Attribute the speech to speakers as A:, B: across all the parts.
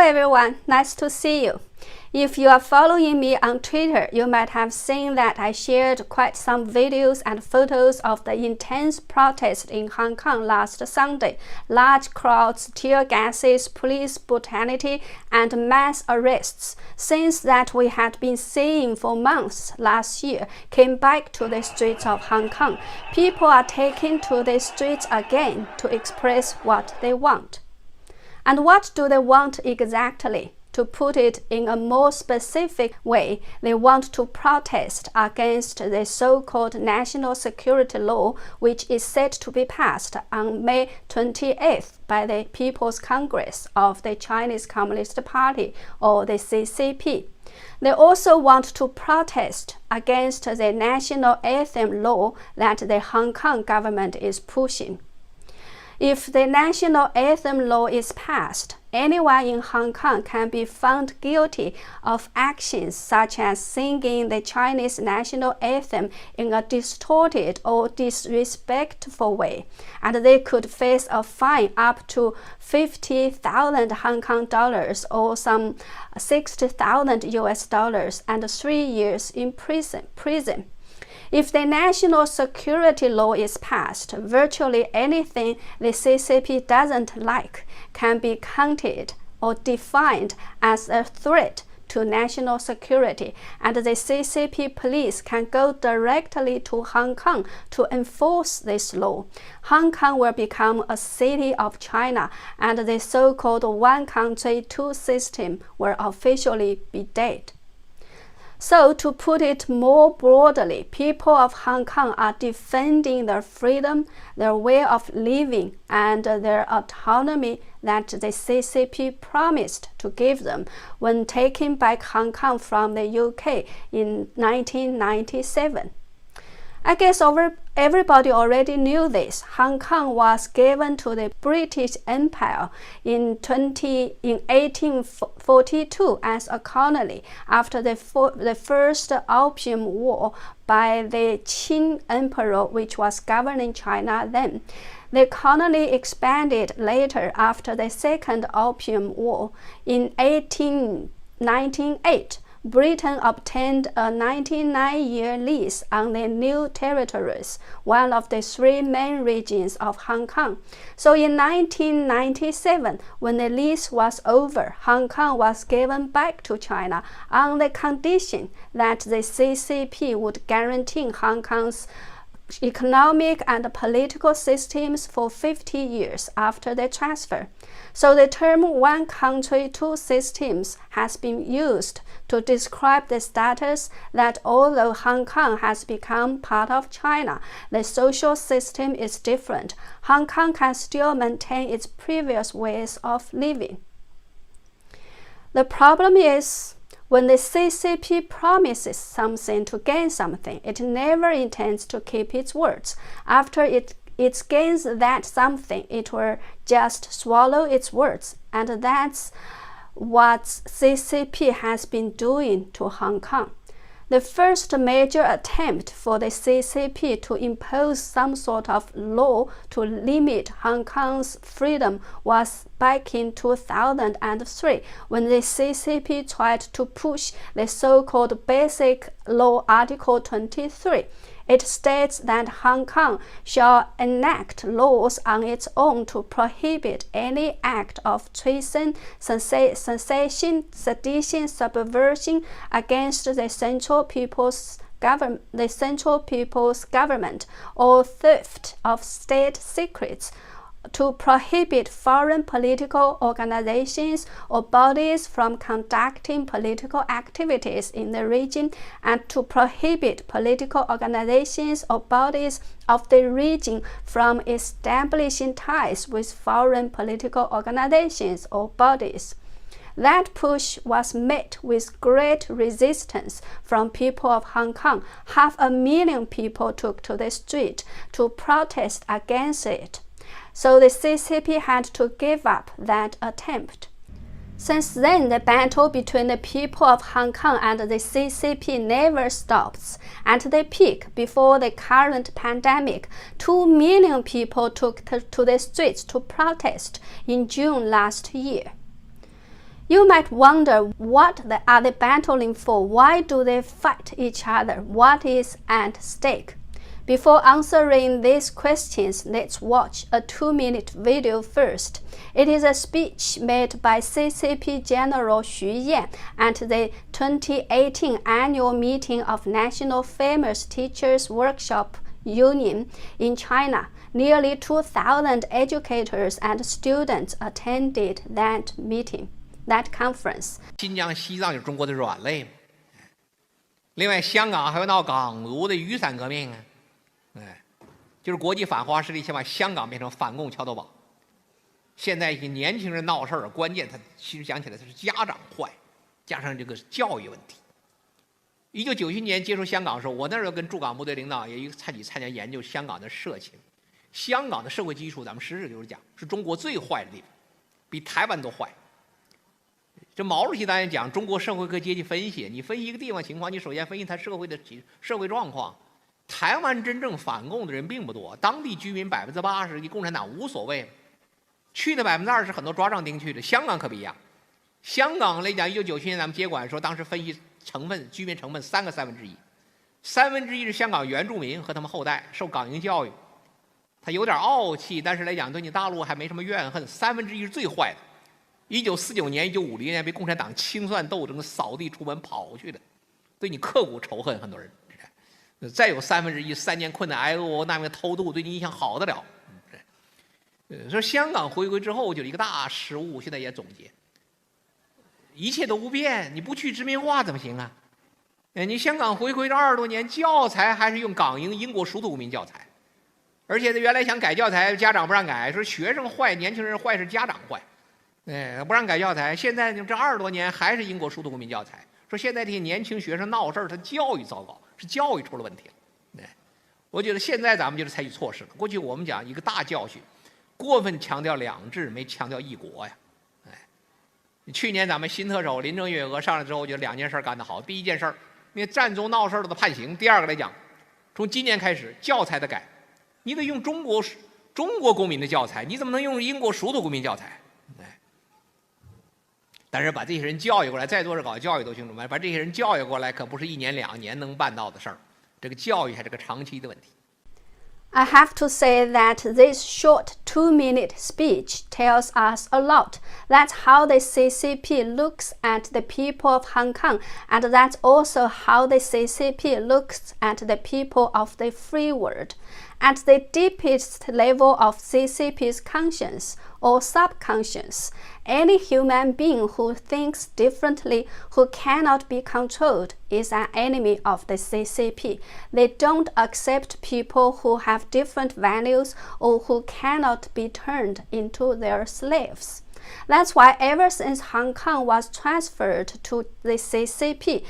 A: everyone, nice to see you. If you are following me on Twitter, you might have seen that I shared quite some videos and photos of the intense protest in Hong Kong last Sunday. Large crowds, tear gases, police brutality, and mass arrests. Scenes that we had been seeing for months last year came back to the streets of Hong Kong. People are taking to the streets again to express what they want. And what do they want exactly? To put it in a more specific way, they want to protest against the so-called national security law, which is set to be passed on May 28th by the People's Congress of the Chinese Communist Party, or the CCP. They also want to protest against the national anthem law that the Hong Kong government is pushing. If the national anthem law is passed, anyone in Hong Kong can be found guilty of actions such as singing the Chinese national anthem in a distorted or disrespectful way, and they could face a fine up to 50,000 Hong Kong dollars or some 60,000 US dollars and 3 years in prison. If the national security law is passed, virtually anything the CCP doesn't like can be counted or defined as a threat to national security, and the CCP police can go directly to Hong Kong to enforce this law. Hong Kong will become a city of China, and the so-called one country, two system will officially be dead. So, to put it more broadly, people of Hong Kong are defending their freedom, their way of living, and their autonomy that the CCP promised to give them when taking back Hong Kong from the UK in 1997. I guess everybody already knew this. Hong Kong was given to the British Empire in 1842 as a colony after the First Opium War by the Qing Emperor, which was governing China then. The colony expanded later after the Second Opium War. In 1898, Britain obtained a 99-year lease on the new territories, one of the three main regions of Hong Kong. So in 1997, when the lease was over, Hong Kong was given back to China on the condition that the CCP would guarantee Hong Kong's economic and political systems for 50 years after the transfer. So the term one country, two systems has been used to describe the status that although Hong Kong has become part of China, the social system is different. Hong Kong can still maintain its previous ways of living. The problem is, when the CCP promises something to gain something, it never intends to keep its words. After it gains that something, it will just swallow its words. And that's what CCP has been doing to Hong Kong. The first major attempt for the CCP to impose some sort of law to limit Hong Kong's freedom was back in 2003, when the CCP tried to push the so-called Basic Law Article 23. It states that Hong Kong shall enact laws on its own to prohibit any act of treason, secession, sedition, subversion against the Central People's Government, or theft of state secrets, to prohibit foreign political organizations or bodies from conducting political activities in the region, and to prohibit political organizations or bodies of the region from establishing ties with foreign political organizations or bodies. That push was met with great resistance from people of Hong Kong. 500,000 people took to the street to protest against it. So the CCP had to give up that attempt. Since then, the battle between the people of Hong Kong and the CCP never stops. At the peak, before the current pandemic, 2 million people took to the streets to protest in June last year. You might wonder what are they battling for? Why do they fight each other? What is at stake? Before answering these questions, let's watch a 2-minute video first. It is a speech made by CCP General Xu Yan at the 2018 annual meeting of National Famous Teachers Workshop Union in China. Nearly 2,000 educators and students attended that meeting, that conference.
B: 新疆、西藏就是中国的软肋嘛。另外，香港还要闹港独的雨伞革命啊。就是国际反华势力想把香港变成反共桥头堡。现在一些年轻人闹事儿，关键他其实讲起来他是家长坏，加上这个教育问题。1997年接触香港的时候，我那时候跟驻港部队领导也一起参加研究香港的社情。香港的社会基础，咱们实事求是讲，是中国最坏的地方，比台湾都坏。这毛主席当年讲中国社会科阶级分析，你分析一个地方情况，你首先分析它社会的社会状况。台湾真正反共的人并不多，当地居民80%离共产党无所谓，去的20%很多抓壮丁去的。香港可不一样，香港来讲，1997年咱们接管的时候，当时分析成分，居民成分3个1/3，1/3是香港原住民和他们后代受港英教育，他有点傲气，但是来讲对你大陆还没什么怨恨。1/3是最坏的，1949年、1950年被共产党清算斗争扫地出门跑去的，对你刻骨仇恨，很多人。再有1/3，3年困难挨饿，那边偷渡，对你影响好得了。说香港回归之后就是一个大失误，现在也总结，一切都不变，你不去殖民化怎么行啊？你香港回归这20多年，教材还是用港英国属土公民教材，而且他原来想改教材，家长不让改，说学生坏，年轻人坏是家长坏，不让改教材。现在这20多年还是英国属土公民教材，说现在这些年轻学生闹事儿，他教育糟糕。是教育出了问题了，我觉得现在咱们就是采取措施了。过去我们讲一个大教训，过分强调两制，没强调一国呀。去年咱们新特首林郑月娥上来之后，就2件事干得好。第一件事，那占中闹事的判刑；第二个来讲，从今年开始教材的改，你得用中国公民的教材，你怎么能用英国属土公民教材？但是把这些人教育过来，在座是搞教育都清楚吗？把这些人教育过来，可不是1年2年能办到的事儿。这个教育还是个长期的问题。
A: I have to say that this short 2-minute speech tells us a lot. That's how the CCP looks at the people of Hong Kong, and that's also how the CCP looks at the people of the free world. At the deepest level of CCP's conscience or subconscious, any human being who thinks differently, who cannot be controlled, is an enemy of the CCP. They don't accept people who have different values or who cannot be turned into their slaves. That's why ever since Hong Kong was transferred to the CCP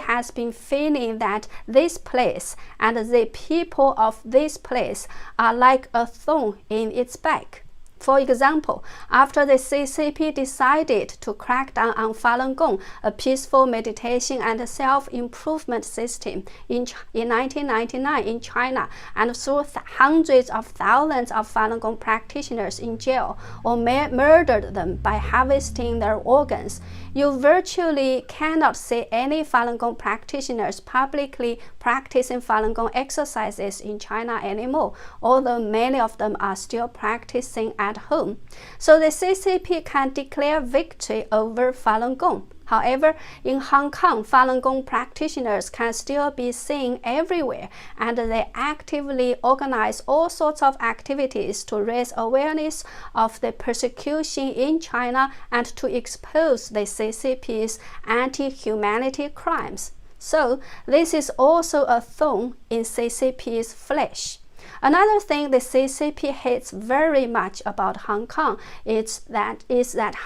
A: has been feeling that this place and the people of this place are like a thorn in its back. For example, after the CCP decided to crack down on Falun Gong, a peaceful meditation and self-improvement system in 1999 in China, and threw hundreds of thousands of Falun Gong practitioners in jail or murdered them by harvesting their organs, you virtually cannot see any Falun Gong practitioners publicly practicing Falun Gong exercises in China anymore, although many of them are still practicing at home. So the CCP can declare victory over Falun Gong. However, in Hong Kong, Falun Gong practitioners can still be seen everywhere, and they actively organize all sorts of activities to raise awareness of the persecution in China and to expose the CCP's anti-humanity crimes. So, this is also a thorn in CCP's flesh. Another thing the CCP hates very much about Hong Kong is that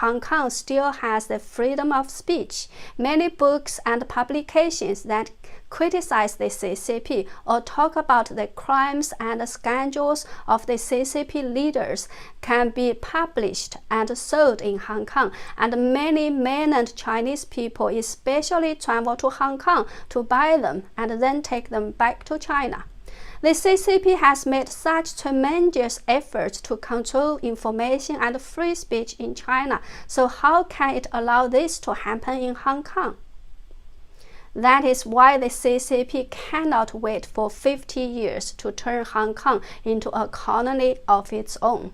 A: Hong Kong still has the freedom of speech. Many books and publications that criticize the CCP or talk about the crimes and scandals of the CCP leaders can be published and sold in Hong Kong, and many mainland Chinese people especially travel to Hong Kong to buy them and then take them back to China. The CCP has made such tremendous efforts to control information and free speech in China, so how can it allow this to happen in Hong Kong? That is why the CCP cannot wait for 50 years to turn Hong Kong into a colony of its own.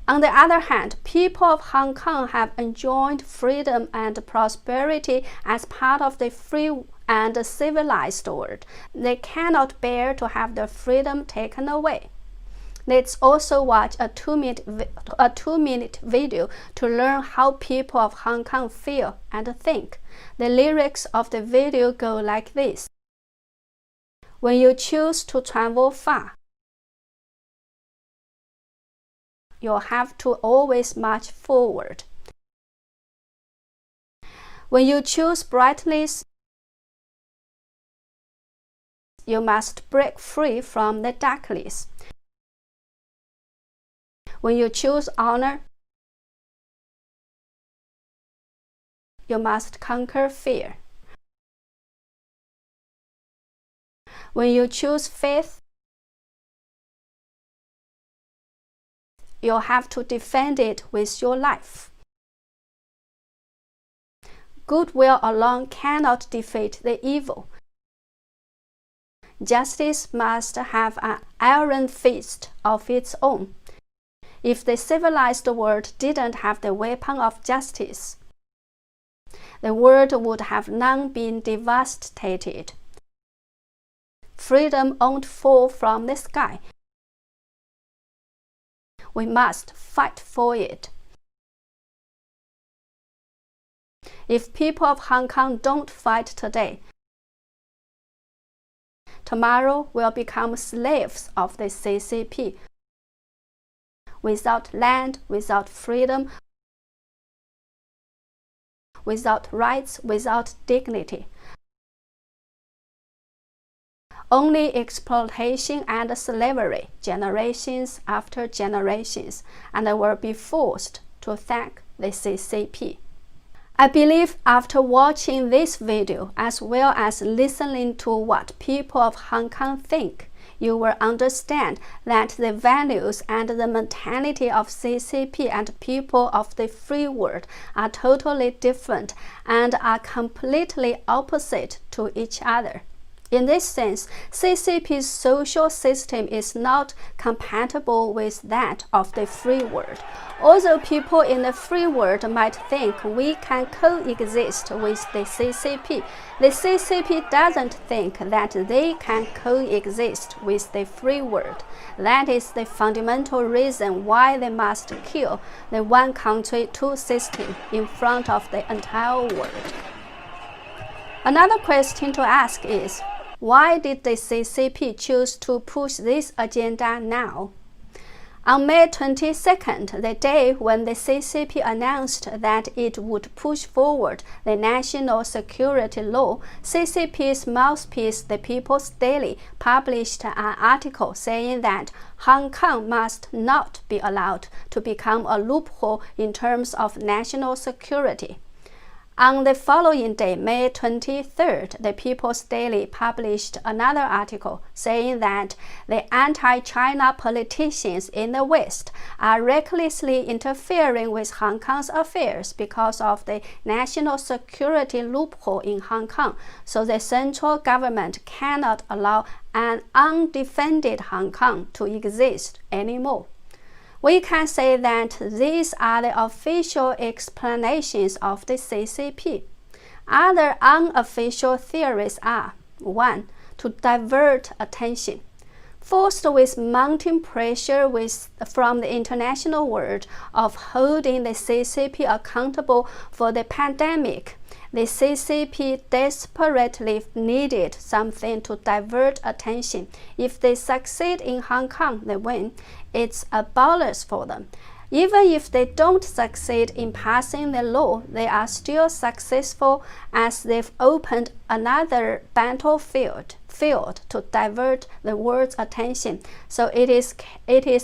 A: On the other hand, people of Hong Kong have enjoyed freedom and prosperity as part of the free and civilized world. They cannot bear to have their freedom taken away. Let's also watch a 2-minute video to learn how people of Hong Kong feel and think. The lyrics of the video go like this. When you choose to travel far, you'll have to always march forward. When you choose brightness, you must break free from the darkness. When you choose honor, you must conquer fear. When you choose faith, you'll have to defend it with your life. Goodwill alone cannot defeat the evil. Justice must have an iron fist of its own. If the civilized world didn't have the weapon of justice, the world would have long been devastated. Freedom won't fall from the sky. We must fight for it. If people of Hong Kong don't fight today, tomorrow will become slaves of the CCP. Without land, without freedom, without rights, without dignity. Only exploitation and slavery, generations after generations, and they will be forced to thank the CCP. I believe after watching this video, as well as listening to what people of Hong Kong think, you will understand that the values and the mentality of CCP and people of the free world are totally different and are completely opposite to each other. In this sense, CCP's social system is not compatible with that of the free world. Although people in the free world might think we can coexist with the CCP doesn't think that they can coexist with the free world. That is the fundamental reason why they must kill the one country, two system in front of the entire world. Another question to ask is, why did the CCP choose to push this agenda now? On May 22nd, the day when the CCP announced that it would push forward the national security law, CCP's mouthpiece, the People's Daily, published an article saying that Hong Kong must not be allowed to become a loophole in terms of national security. On the following day, May 23rd, the People's Daily published another article saying that the anti-China politicians in the West are recklessly interfering with Hong Kong's affairs because of the national security loophole in Hong Kong, so the central government cannot allow an undefended Hong Kong to exist anymore. We can say that these are the official explanations of the CCP. Other unofficial theories are: 1. To divert attention. Forced with mounting pressure from the international world of holding the CCP accountable for the pandemic, the CCP desperately needed something to divert attention. If they succeed in Hong Kong, they win. It's a bonus for them. Even if they don't succeed in passing the law, they are still successful as they've opened another battlefield to divert the world's attention. So it is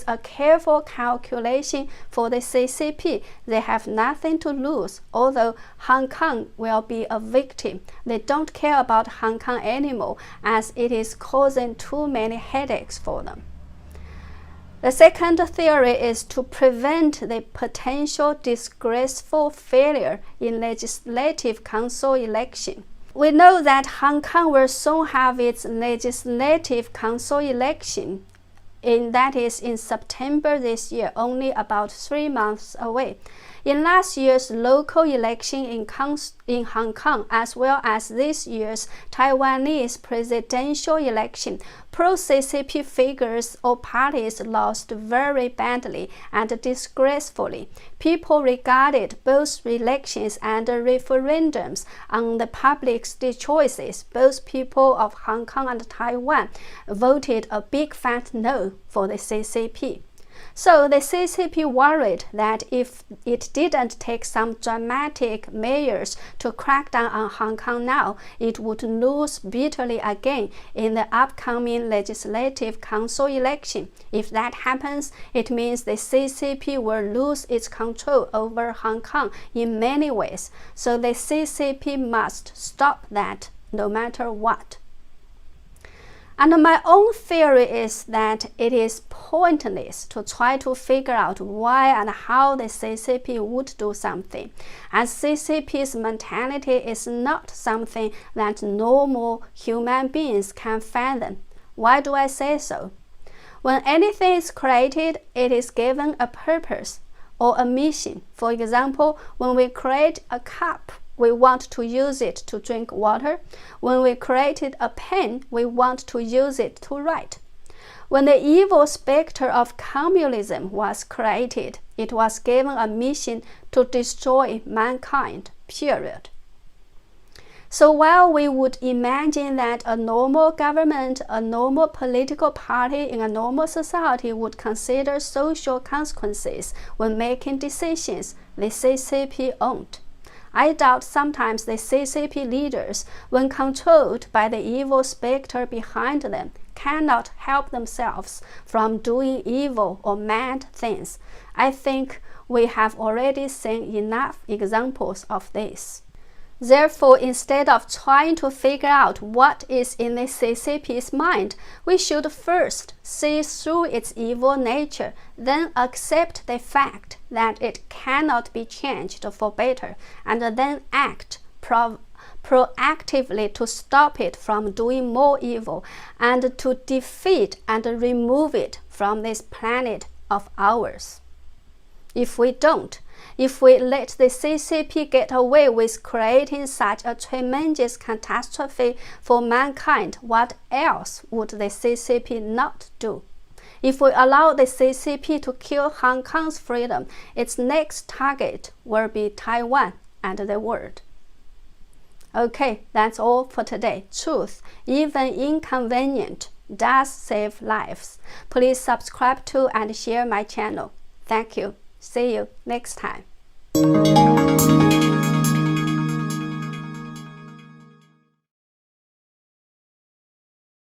A: a careful calculation for the CCP. They have nothing to lose, although Hong Kong will be a victim. They don't care about Hong Kong anymore, as it is causing too many headaches for them. The second theory is to prevent the potential disgraceful failure in Legislative Council election. We know that Hong Kong will soon have its Legislative Council election, that is in September this year, only about 3 months away. In last year's local election in Hong Kong, as well as this year's Taiwanese presidential election, pro-CCP figures or parties lost very badly and disgracefully. People regarded both elections and referendums on the public's choices. Both people of Hong Kong and Taiwan voted a big fat no for the CCP. So the CCP worried that if it didn't take some dramatic measures to crack down on Hong Kong now, it would lose bitterly again in the upcoming Legislative Council election. If that happens, it means the CCP will lose its control over Hong Kong in many ways. So the CCP must stop that no matter what. And my own theory is that it is pointless to try to figure out why and how the CCP would do something, as CCP's mentality is not something that normal human beings can fathom. Why do I say so? When anything is created, it is given a purpose or a mission. For example, when we create a cup, we want to use it to drink water. When we created a pen, we want to use it to write. When the evil specter of communism was created, it was given a mission to destroy mankind, period. So while we would imagine that a normal government, a normal political party in a normal society would consider social consequences when making decisions, the CCP won't. I doubt sometimes the CCP leaders, when controlled by the evil specter behind them, cannot help themselves from doing evil or mad things. I think we have already seen enough examples of this. Therefore, instead of trying to figure out what is in the CCP's mind, we should first see through its evil nature, then accept the fact that it cannot be changed for better, and then act proactively to stop it from doing more evil and to defeat and remove it from this planet of ours. If we don't, if we let the CCP get away with creating such a tremendous catastrophe for mankind, what else would the CCP not do? If we allow the CCP to kill Hong Kong's freedom, its next target will be Taiwan and the world. Okay, that's all for today. Truth, even inconvenient, does save lives. Please subscribe to and share my channel. Thank you. See you next time.